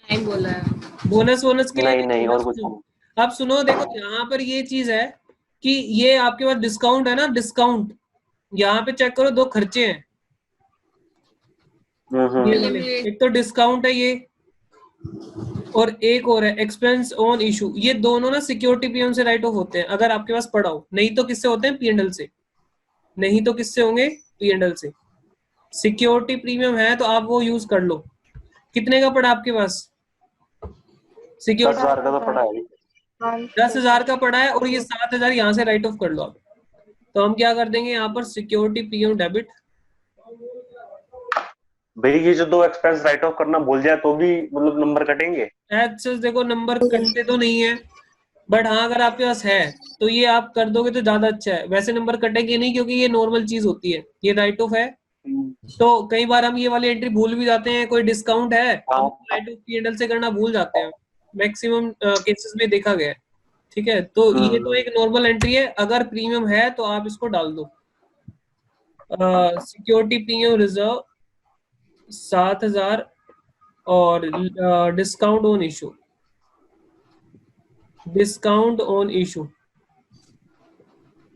नहीं बोला है। बोनस बोनस के लिए नहीं और कुछ नहीं। अब सुनो, देखो यहाँ पर ये चीज है कि ये आपके पास डिस्काउंट है ना, डिस्काउंट यहाँ पे चेक करो, दो खर्चे हैं ये वाले। एक तो डिस्काउंट है ये, और एक और है एक्सपेंस ऑन इशू। ये दोनों ना सिक्योरिटी प्रीमियम से राइट ऑफ होते हैं अगर आपके पास पड़ा हो, नहीं तो किससे होते हैं? P&L से। नहीं तो किससे होंगे? P&L से। सिक्योरिटी प्रीमियम है तो आप वो यूज कर लो। कितने का पड़ा आपके पास? 10,000 सिक्योरिटी का तो पड़ा है। 10,000 का पड़ा है और ये 7,000 यहाँ से राइट ऑफ कर लो आप। तो हम क्या कर देंगे यहाँ पर सिक्योरिटी प्रीमियम डेबिट। भाई ये जो 2 एक्सपेंस राइट ऑफ करना भूल जाए तो भी मतलब नंबर कटेंगे? एज देखो नंबर कटते तो नहीं है, बट हाँ अगर आपके पास है तो ये आप कर दोगे तो ज्यादा अच्छा है। वैसे नंबर कटेंगे नहीं क्योंकि ये नॉर्मल चीज होती है, ये राइट ऑफ है। तो कई बार हम ये वाली एंट्री भूल भी जाते हैं, कोई डिस्काउंट है हम राइट ऑफ P&L से करना भूल जाते हैं, मैक्सिमम केसेस में देखा गया है। ठीक है, तो ये तो एक नॉर्मल एंट्री है। अगर प्रीमियम है तो आप इसको डाल दो। सिक्योरिटी प्रीमियम रिजर्व 7,000 और discount on issue, discount on issue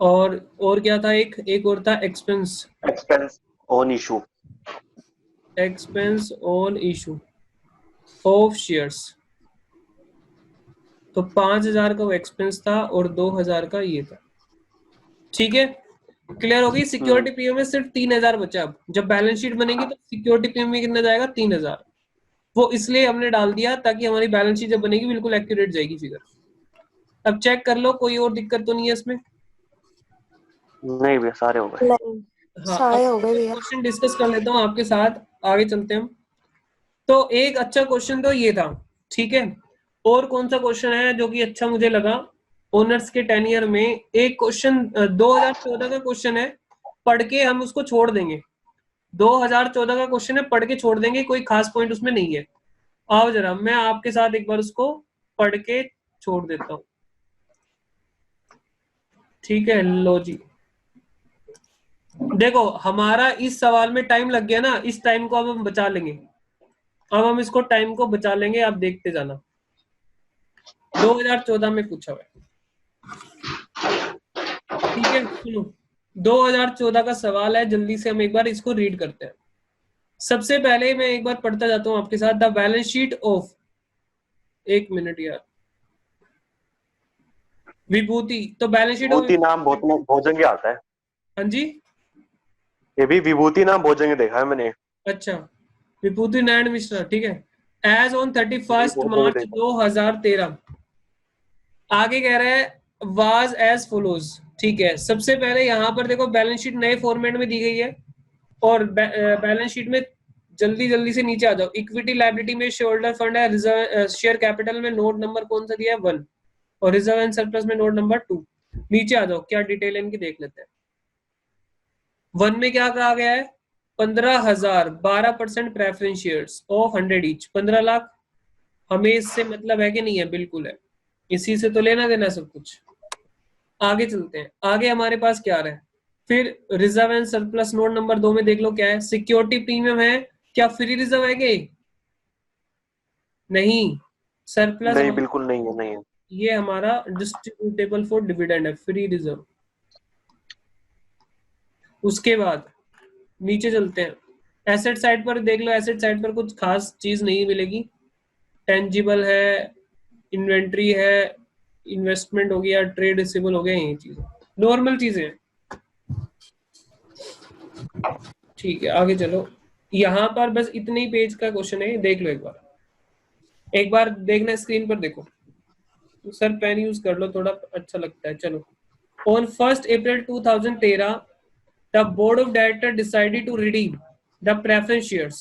और क्या था, एक और था expense on issue, expense on issue of shares. तो 5,000 का वो एक्सपेंस था और 2,000 का ये था। ठीक है, क्लियर हो गई। सिक्योरिटी प्रीमियम में सिर्फ 3,000 बचा। अब जब बैलेंस शीट बनेगी तो सिक्योरिटी प्रीमियम में कितना जाएगा? 3,000। वो इसलिए हमने डाल दिया ताकि हमारी बैलेंस शीट जब बनेगी बिल्कुल एक्यूरेट जाएगी फिगर। अब चेक कर लो, कोई और दिक्कत तो नहीं है इसमें? नहीं भैया सारे हो गए। हाँ, सारे हो गए भैया। क्वेश्चन डिस्कस कर लेता हूँ आपके साथ, आगे चलते हैं हम। तो एक अच्छा क्वेश्चन तो ये था, ठीक है। और कौन सा क्वेश्चन है जो कि अच्छा मुझे लगा ऑनर्स के 10 ईयर में? एक क्वेश्चन 2014 का क्वेश्चन है, पढ़ के हम उसको छोड़ देंगे। 2014 का क्वेश्चन है, पढ़ के छोड़ देंगे, कोई खास पॉइंट उसमें नहीं है। आओ जरा मैं आपके साथ एक बार उसको पढ़ के छोड़ देता हूँ। ठीक है, लो जी। देखो हमारा इस सवाल में टाइम लग गया ना, इस टाइम को अब हम बचा लेंगे। अब हम इसको टाइम को बचा लेंगे, आप देखते जाना। 2014 में पूछा हुआ है, ठीक है। सुनो, 2014 का सवाल है, जल्दी से हम एक बार इसको रीड करते हैं। सबसे पहले मैं एक बार पढ़ता जाता हूं आपके साथ। द बैलेंस शीट ऑफ, एक मिनट यार, विभूति। तो बैलेंस शीट ऑफ, विभूति नाम भोजंगे आता है। हाँ जी, ये भी विभूति नाम भोजंगे देखा है मैंने। अच्छा, विभूति नारायण मिश्रा, ठीक है। एज ऑन 31 भोजंगे मार्च देखा। 2013। आगे कह रहा है वाज एज फॉलोज। ठीक है, सबसे पहले यहाँ पर देखो बैलेंस शीट नए फॉर्मेट में दी गई है और बैलेंस शीट में जल्दी जल्दी से नीचे आ जाओ। इक्विटी लायबिलिटी में शेयर होल्डर फंड है, रिजर्व शेयर कैपिटल में नोट नंबर कौन सा दिया है? 1, और रिजर्व एंड सरप्लस में नोट नंबर 2। नीचे आ जाओ, क्या डिटेल है इनकी देख लेते हैं। 1 में क्या कहा गया है? 15,000, 12% preference shares of 100 each, 15 lakh. हमें इससे मतलब है कि नहीं है? बिल्कुल है, इसी से तो लेना देना सब कुछ। आगे चलते हैं, आगे हमारे पास क्या रहा है फिर? Reserve and surplus note number 2 में देख लो क्या है। सिक्योरिटी प्रीमियम है, क्या फ्री रिजर्व है क्या? नहीं, सरप्लस नहीं बिल्कुल नहीं है, नहीं है। ये हमारा डिस्ट्रीब्यूटेबल फॉर डिविडेंड है, फ्री रिजर्व। उसके बाद नीचे चलते हैं, एसेट साइड पर देख लो। एसेट साइड पर कुछ खास चीज नहीं मिलेगी। टेंजिबल है, इन्वेंट्री है, इन्वेस्टमेंट हो गया, ट्रेड रिसीवेबल हो गया, यही चीजें नॉर्मल चीजें हैं। ठीक है, आगे चलो। यहाँ पर बस इतने ही पेज का क्वेश्चन है, देख लो एक बार देखना, स्क्रीन पर देखो। सर पेन यूज कर लो, थोड़ा अच्छा लगता है। चलो, on 1 April 2013 the board of director decided to redeem the preference shares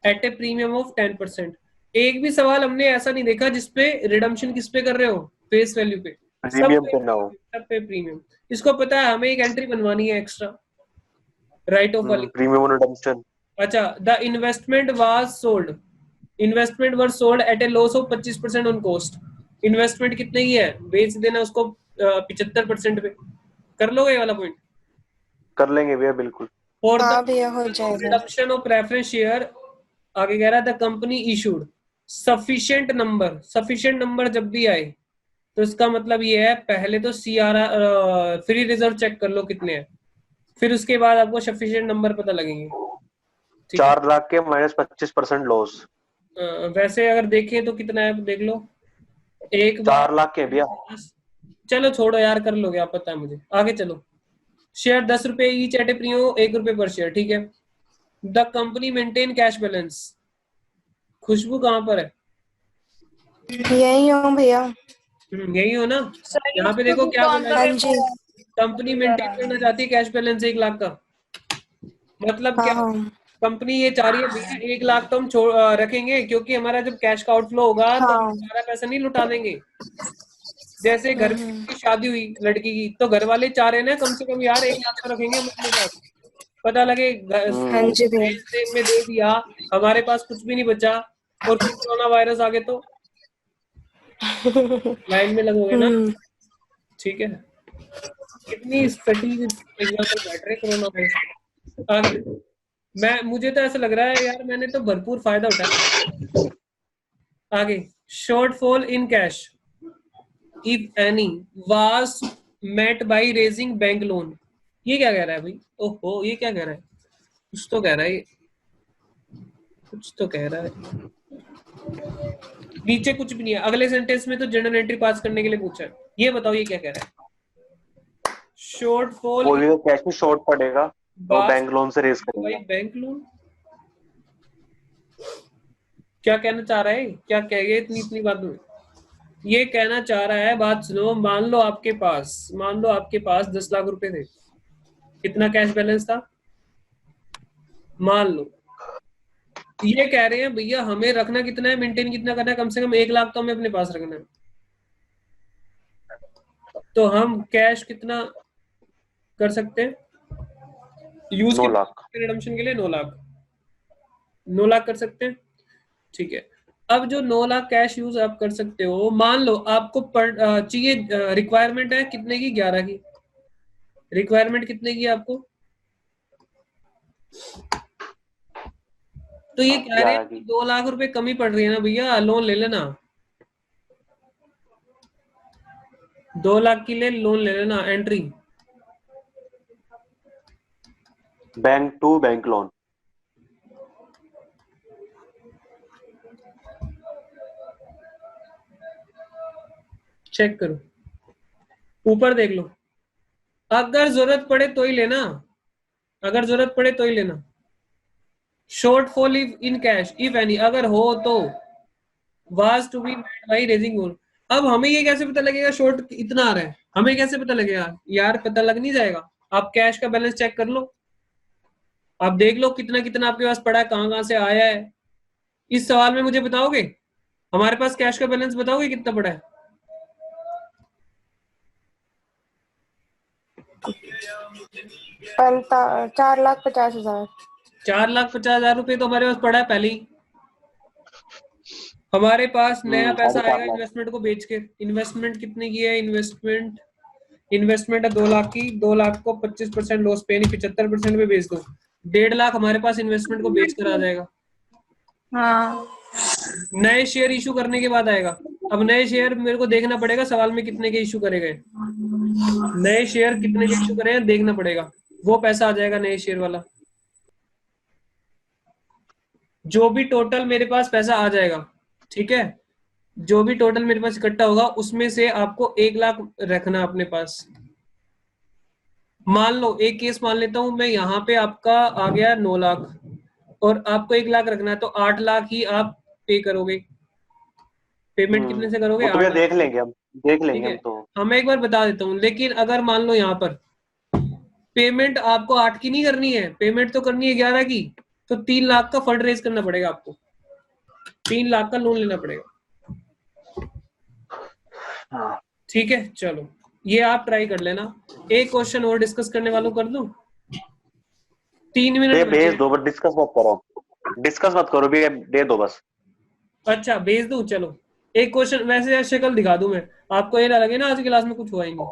at a premium of 10%। एक भी सवाल हमने ऐसा नहीं देखा जिसपे रिडम्पशन किस पे कर रहे हो? फेस वैल्यू पे, प्रीमियम पे ना हो। सब पे प्रीमियम। इसको पता है, हमें एक एंट्री बनवानी है एक्स्ट्रा राइट ऑफ वाली। Premium on redemption. अच्छा, the investment was sold, investment were sold at a loss of 25% on cost. Investment कितने की है? बेच देना उसको 75% पे। कर लोगे ये वाला पॉइंट? कर लेंगे भैया बिल्कुल। फॉर हाँ द भैया हो जाएगा। रिडम्पशन ऑफ प्रेफरेंस शेयर, आगे कह रहा है the company issued sufficient number. Sufficient number जब भी आए तो इसका मतलब ये है, पहले तो CRR फ्री रिजर्व चेक कर लो कितने हैं, फिर उसके बाद आपको सफिशिएंट नंबर पता लगेंगे। 4 लाख के -25% लॉस। वैसे अगर देखें तो कितना है देख लो, एक 4 लाख के भैया। चलो छोड़ो यार, कर लोगे आप, पता है मुझे। आगे चलो, शेयर 10 रुपए ईच एट ए प्रीमियम, 1 रुपए पर शेयर, ठीक है। The company maintain cash balance, Khushboo कहाँ पर है? यही हूँ भैया। यही हो ना? यहाँ पे देखो क्या बोला हाँ है, जी। कंपनी मेंटेन करना चाहती है कैश बैलेंस 1 लाख का। मतलब क्या, हाँ हाँ कंपनी ये चाह रही है भैया 1 लाख तो हम रखेंगे, क्योंकि हमारा जब कैश का आउटफ्लो होगा तो हम हाँ। सारा पैसा नहीं लुटा देंगे। जैसे घर में हम्म। किसी की शादी हुई लड़की की, तो घर वाले चाह रहे हैं ना कम से कम यार 1 लाख तो रखेंगे हम अपने पास। पता लगे हाँ जी भैया। लेन देन में दे दिया, हमारे पास कुछ भी नहीं बचा और फिर कोरोना वायरस आ गए तो लाइन में लगोगे ना। हम्म। ठीक है, कितनी सटीक एग्जांपल बैठ रहे कोरोना वायरस। आगे मुझे तो ऐसा लग रहा है यार मैंने तो भरपूर फायदा उठाया। आगे, shortfall in cash if any was met by raising bank loan. ये क्या कह रहा है भाई? ओहो, ये क्या कह रहा है? कुछ तो कह रहा है, कुछ तो कह रहा है। नीचे कुछ भी नहीं है, अगले सेंटेंस में तो जनरल एंट्री पास करने के लिए पूछा है। ये बताओ ये क्या कह रहा है? शॉर्टफॉल बोलिए कैश में शॉर्ट पड़ेगा तो बैंक लोन से रेज भाई करेंगे। बैंक लोन क्या कहना चाह रहा है? क्या कह गए इतनी इतनी बात में? ये कहना चाह रहा है, बात सुनो, मान लो आपके पास 10 लाख रुपए थे। कितना कैश बैलेंस था? मान लो ये कह रहे हैं भैया हमें रखना कितना है, मेंटेन कितना करना है, कम से कम 1 लाख तो हमें अपने पास रखना है। तो हम कैश कितना कर सकते हैं यूज? 9 लाख। रिडम्पशन के लिए 9 लाख, 9 लाख कर सकते हैं। ठीक है, अब जो 9 लाख कैश यूज आप कर सकते हो, मान लो आपको चाहिए, रिक्वायरमेंट है कितने की? 11 की। रिक्वायरमेंट कितने की है आपको? तो ये कह रहे हैं 2 लाख रुपए कमी पड़ रही है ना भैया, लोन ले लेना। 2 लाख के लिए लोन ले लेना। Entry bank to bank loan. Check करो, ऊपर देख लो। अगर जरूरत पड़े तो ही लेना, अगर जरूरत पड़े तो ही लेना। Shortfall in cash if any, अगर हो तो was to be made by raising loan. अब हमें ये कैसे पता लगेगा शॉर्ट इतना आ रहा है? हमें कैसे पता लगेगा यार? पता लग नहीं जाएगा? आप कैश का बैलेंस चेक कर लो, आप देख लो कितना कितना आपके पास पड़ा है, कहां कहां से आया है। इस सवाल में मुझे बताओगे हमारे पास कैश का बैलेंस बताओगे कितना पड़ा है? पंता 4,50,000। 4,50,000 रुपए तो हमारे पास पड़ा है पहले ही। हमारे पास नया पैसा 4.5 आएगा लाख। इन्वेस्टमेंट को बेच के। इन्वेस्टमेंट कितने की है? इन्वेस्टमेंट है 2 लाख की। 2 लाख को 25% लॉस पे यानी 75% पे बेच दो, 1.5 लाख हमारे पास इन्वेस्टमेंट को बेच कर आ जाएगा। हाँ नए शेयर इशू करने के बाद आएगा। अब नए शेयर मेरे को देखना पड़ेगा सवाल में कितने के इशू करे गए, नए शेयर कितने के इशू करे हैं देखना पड़ेगा, वो पैसा आ जाएगा नए शेयर वाला। जो भी टोटल मेरे पास पैसा आ जाएगा, ठीक है, जो भी टोटल मेरे पास इकट्ठा होगा उसमें से आपको 1 लाख रखना अपने पास। मान लो एक केस मान लेता हूं मैं, यहाँ पे आपका आ गया 9 लाख और आपको 1 लाख रखना है, तो 8 लाख ही आप पे करोगे। पेमेंट कितने से करोगे? वो तो 8 ये लाख। देख लेंगे हम, देख ठीक लेंगे है, हम तो। मैं एक बार बता देता हूँ, लेकिन अगर मान लो यहाँ पर पेमेंट आपको 8 की नहीं करनी है, पेमेंट तो करनी है 11 की, तो 3 लाख का फंड रेज करना पड़ेगा आपको, 3 लाख का लोन लेना पड़ेगा। हाँ। ठीक है, चलो ये आप ट्राई कर लेना। एक क्वेश्चन और डिस्कस करने वालों कर दूं? 3 मिनट बचे भेज हैं। दो, बट डिस्कस मत करो, डिस्कस मत करो भी, दे दो बस। अच्छा भेज दूं, चलो एक क्वेश्चन वैसे यार शक्ल दिखा दूं मैं आपको, ये ना लगे ना आज क्लास में कुछ हुआ ही नहीं।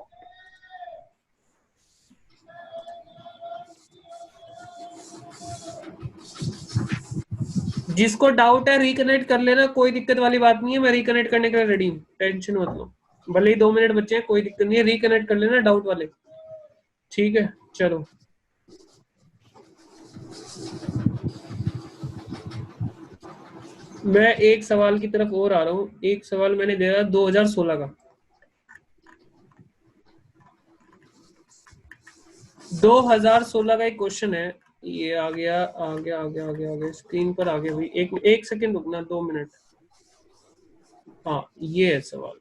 जिसको डाउट है रिकनेक्ट कर लेना, कोई दिक्कत वाली बात नहीं है, मैं रिकनेक्ट करने के लिए रेडी हूँ, टेंशन मत लो। भले ही 2 मिनट बचे हैं, कोई दिक्कत नहीं है, रिकनेक्ट कर लेना डाउट वाले। ठीक है चलो, मैं एक सवाल की तरफ और आ रहा हूँ। एक सवाल मैंने दे रहा 2016 का, 2016 का एक क्वेश्चन है। ये आ गया, आ गया, आ गया, आ गया, आ गया, स्क्रीन पर आ गया भाई। एक सेकंड रुकना, 2 मिनट। हाँ, ये है सवाल।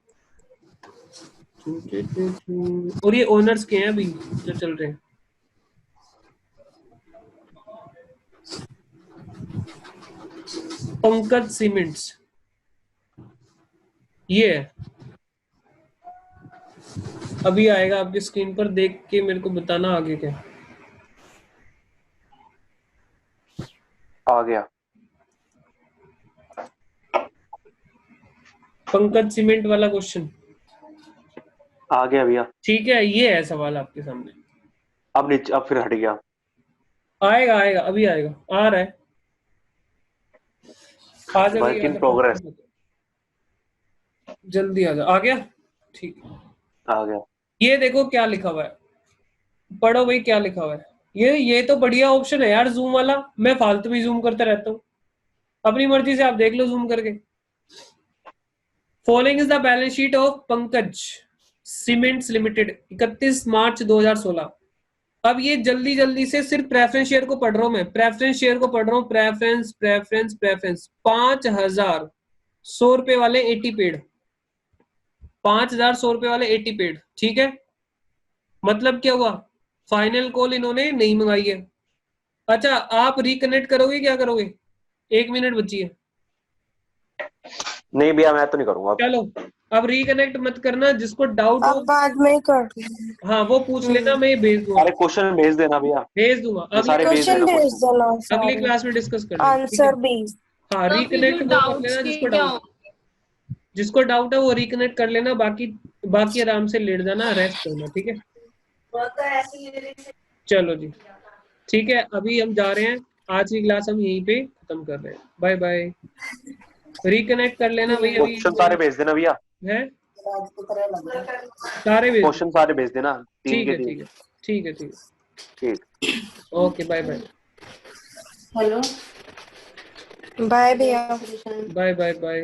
और ये ओनर्स के हैं अभी जो चल रहे हैं। पंकज सीमेंट्स, ये है। अभी आएगा आपकी स्क्रीन पर, देख के मेरे को बताना आगे क्या। आ गया। पंकज सीमेंट वाला क्वेश्चन आ गया भैया। ठीक है, ये है सवाल आपके सामने। अब नीचे, अब फिर हट गया। आएगा आएगा, अभी आएगा, आ रहा है। आ जा वर्क इन प्रोग्रेस। जल्दी आ जा। आ गया, ठीक है। आ गया। ये देखो क्या लिखा हुआ है, पढ़ो भाई क्या लिखा हुआ है। ये तो बढ़िया ऑप्शन है यार, जूम वाला। मैं फालतू भी जूम करता रहता हूँ, अपनी मर्जी से आप देख लो जूम करके। Following is the balance sheet of Pankaj cements limited 31 March 2016। अब ये जल्दी जल्दी से सिर्फ प्रेफरेंस शेयर को पढ़ रहा हूं मैं, प्रेफरेंस शेयर को पढ़ रहा हूं। प्रेफरेंस प्रेफरेंस प्रेफरेंस 5,100 रुपए वाले 80 पेड, 5,100 रुपए वाले 80 पेड, ठीक है। मतलब क्या हुआ, फाइनल कॉल इन्होंने नहीं मंगाई है। अच्छा, आप रिकनेक्ट करोगे, क्या करोगे? 1 मिनट बची है। नहीं भैया, मैं तो नहीं करूंगा। चलो, अब रिकनेक्ट मत करना, जिसको डाउट अब हो बाद में कर। हाँ वो पूछ लेना, मैं भेज दूंगा, सारे क्वेश्चन भेज देना भैया। भेज दूंगा। ये सारे अगली भेज क्वेश्चन देना भेज क्वेश्चन। देना अगली सारे। क्लास में डिस्कस कर लेंगे, ठीक है? आंसर भी। हाँ, तो फिर रिकनेक्ट जो वो कर डाउट्स लेना, के जिसको क्या डाउट, जिसको डाउट है वो रिकनेक्ट कर लेना। बाकी आराम से लेट जाना, रेस्ट करना, ठीक है? चलो जी, ठीक है, अभी हम जा रहे हैं। आज की क्लास हम यहीं पे खत्म कर रहे हैं। Bye bye. रिकनेक्ट कर लेना भाई, अभी क्वेश्चन सारे भेज देना भैया। है, सारे भेज दो। क्वेश्चन सारे भेज देना, 3 ठीक के है, 3। ठीक है, ठीक है, ठीक है। ठीक। Okay, bye bye. बाय भैया। Bye bye bye.